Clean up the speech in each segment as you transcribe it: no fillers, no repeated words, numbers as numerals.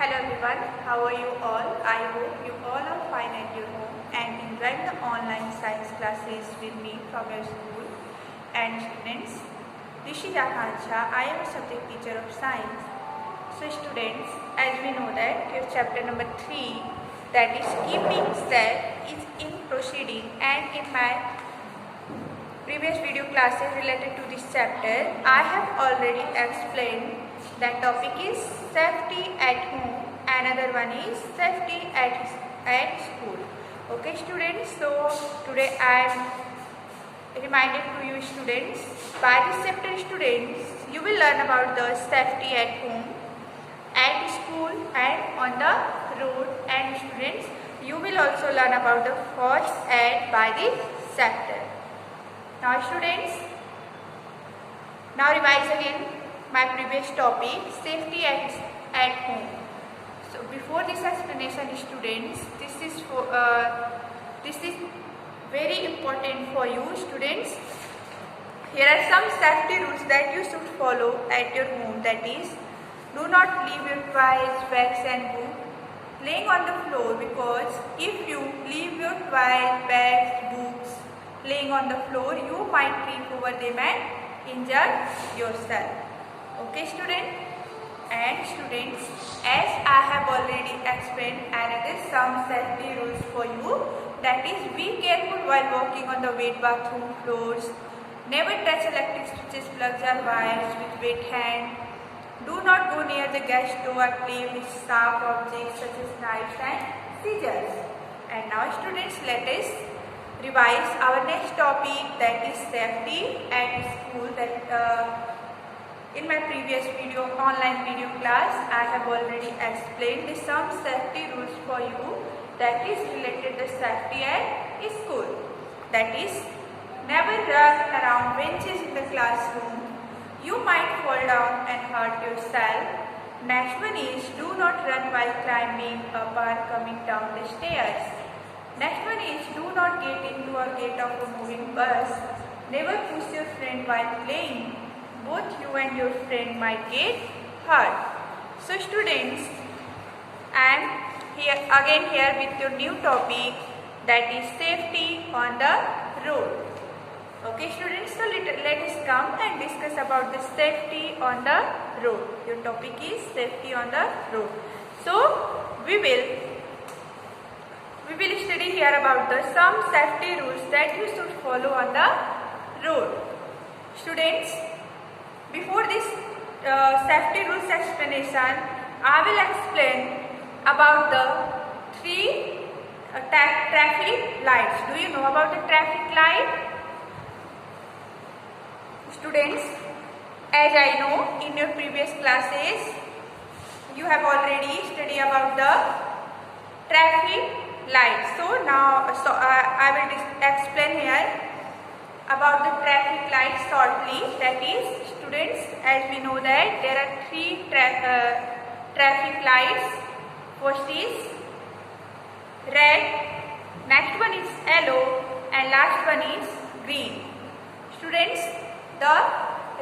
Hello everyone, how are you all? I hope you all are fine at your home and enjoying the online science classes with me from your school. And students, this is Akansha. I am a subject teacher of science. So students, as we know that your chapter number 3, that is keeping cell, is in proceeding, and in my previous video classes related to this chapter, I have already explained that topic is safety at home, another one is safety at school. Okay students, so today I am reminding to you students, by this chapter students, you will learn about the safety at home, at school and on the road, and students, you will also learn about the first aid by this chapter. Now students, now revise again my previous topic, safety at home. So before this explanation students, this is very important for you students. Here are some safety rules that you should follow at your home, that is, do not leave your toys, bags and books laying on the floor, because if you leave your toys, bags, books laying on the floor, you might trip over them and injure yourself. Okay student? And students, as I have already explained another some safety rules for you, that is, be careful while walking on the wet bathroom floors, never touch electric switches, plugs or wires with wet hand, do not go near the gas stove or play with sharp objects such as knives and scissors. And now students, let us revise our next topic, that is safety at school. That in my previous video, online video class, I have already explained some safety rules for you, that is related to safety at school. That is, never run around benches in the classroom, you might fall down and hurt yourself. Next one is, do not run while climbing up or coming down the stairs. Next one is, do not get into or get off a moving bus. Never push your friend while playing. Both you and your friend might get hurt. So students, I am here with your new topic, that is safety on the road. Okay students, so let us come and discuss about the safety on the road. Your topic is safety on the road. So we will study here about some safety rules that you should follow on the road. Students, before this safety rules explanation, I will explain about the 3 traffic lights. Do you know about the traffic light? Students, as I know, in your previous classes, you have already studied about the traffic lights. So now, I will explain here about the traffic lights shortly. That is, students, as we know that there are 3 traffic lights. First is red, next one is yellow, and last one is green. Students, the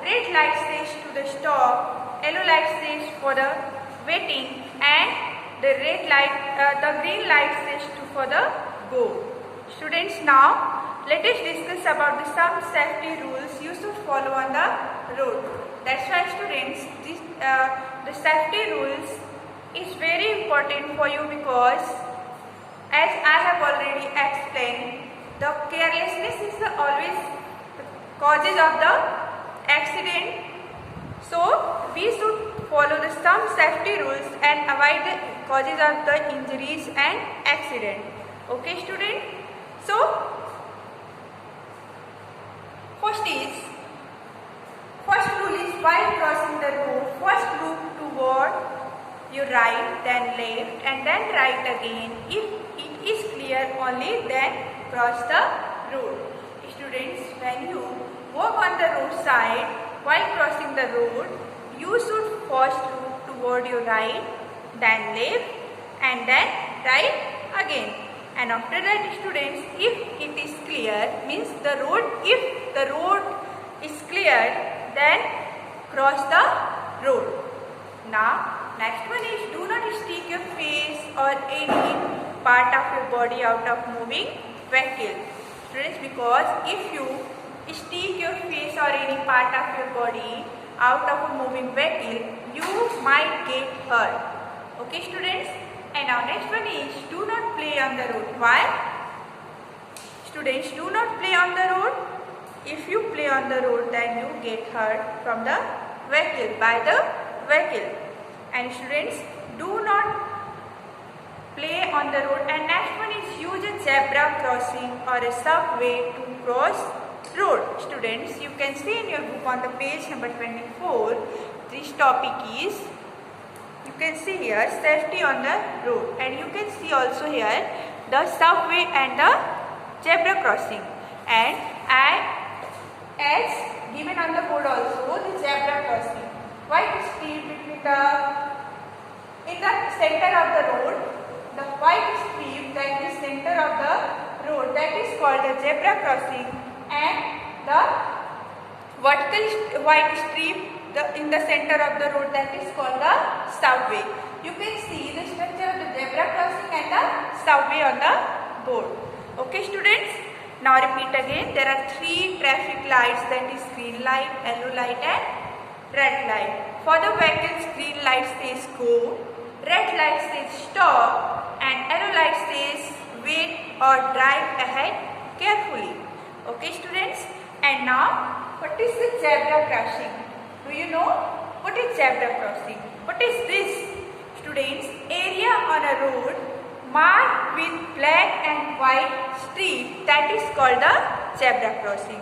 red light says to the stop, yellow light says for the waiting, and the green light says for the go. Students, now let us discuss about some safety rules you should follow on the road. That's why students, the safety rules is very important for you, because as I have already explained, the carelessness is always the causes of the accident. So we should follow some safety rules and avoid the causes of the injuries and accident. Okay student? So first rule is, while crossing the road, first look toward your right, then left, and then right again. If it is clear, only then cross the road. Students, when you walk on the roadside while crossing the road, you should first look toward your right, then left, and then right again. And after that students, if it is clear, means if the road is clear, then cross the road. Now next one is do not stick your face or any part of your body out of moving vehicle. Students, because if you stick your face or any part of your body out of a moving vehicle, you might get hurt. Okay students, and our next one is do not play on the road. Why? Students, do not play on the road. If you play on the road, then you get hurt from the vehicle, by the vehicle. And students, do not play on the road. And next one is use a zebra crossing or a subway to cross road. Students, you can see in your book on the page number 24, this topic is, you can see here, safety on the road, and you can see also here the subway and the zebra crossing. And as given on the board also, the zebra crossing, white strip between in the center of the road, the white strip that is center of the road, that is called the zebra crossing, and the vertical white strip in the center of the road, that is called the subway. You can see the structure of the zebra crossing and the subway on the board. Okay students, now repeat again. There are 3 traffic lights, that is green light, yellow light and red light. For the vehicles, green light says go, red light says stop, and yellow light says wait or drive ahead carefully. Okay students, and now what is the zebra crossing? Do you know what is zebra crossing? What is this? Students, area on a road marked with black and white strip, that is called the zebra crossing.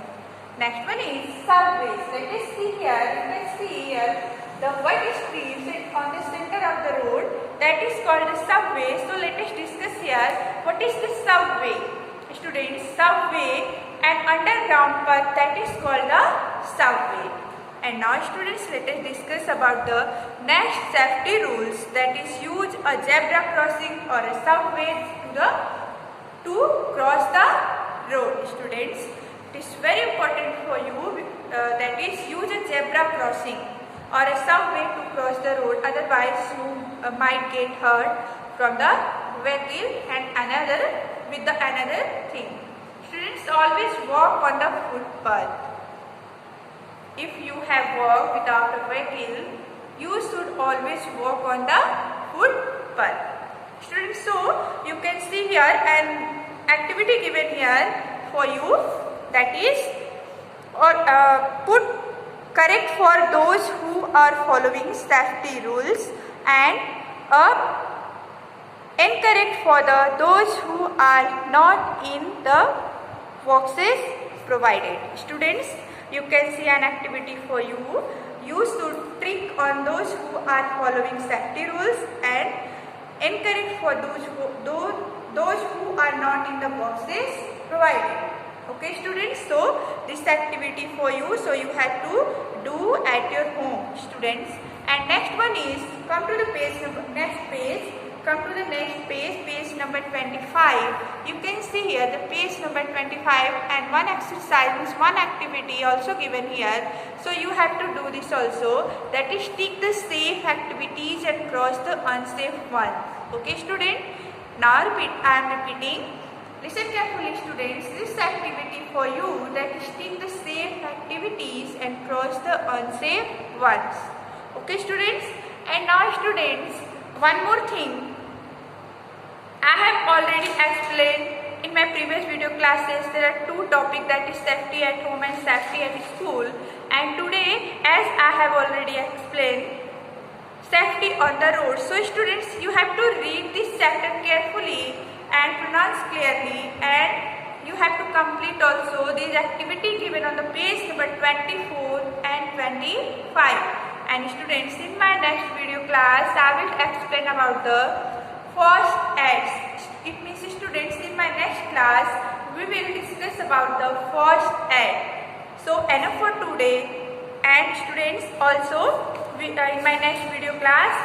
Next one is subways. Let us see here. You can see here the white strip on the center of the road, that is called the subway. So let us discuss here what is the subway. Students, subway, an underground path, that is called the subway. And now students, let us discuss about the next safety rules, that is use a zebra crossing or a subway to cross the road. Students, it is very important for you, that is use a zebra crossing or a subway to cross the road, otherwise you might get hurt from the vehicle and another thing. Students, always walk on the footpath. If you have walked without a vehicle, you should always walk on the footpath. Students, so you can see here an activity given here for you, that is put correct for those who are following safety rules and incorrect for those who are not in the boxes provided. Students, you can see an activity for you. You should trick on those who are following safety rules and incorrect for those who are not in the boxes provided. Okay students, so this activity for you, so you have to do at your home students. And next one is, come to the page number 25. You can see here the page number 25, and one exercise is one activity also given here. So you have to do this also, that is tick the safe activities and cross the unsafe ones. Okay student, now I am repeating. Listen carefully students, this activity for you, that is tick the safe activities and cross the unsafe ones. Okay students, and now students, one more thing. I have already explained in my previous video classes, there are 2 topics, that is safety at home and safety at school. And today, as I have already explained, safety on the road. So students, you have to read this chapter carefully and pronounce clearly, and you have to complete also these activity given on the page number 24 and 25. And students, in my next video class, I will explain about the first aids. It means students, in my next class, we will discuss about the first aid. So enough for today. And students, also in my next video class,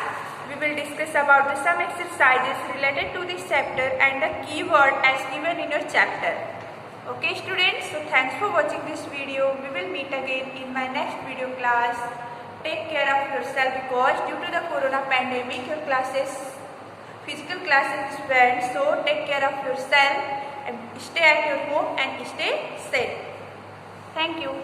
we will discuss about some exercises related to this chapter and the keyword as given in your chapter. Okay students, so thanks for watching this video. We will meet again in my next video class. take care of yourself because due to the corona pandemic your physical classes is banned. So take care of yourself and stay at your home and stay safe. Thank you.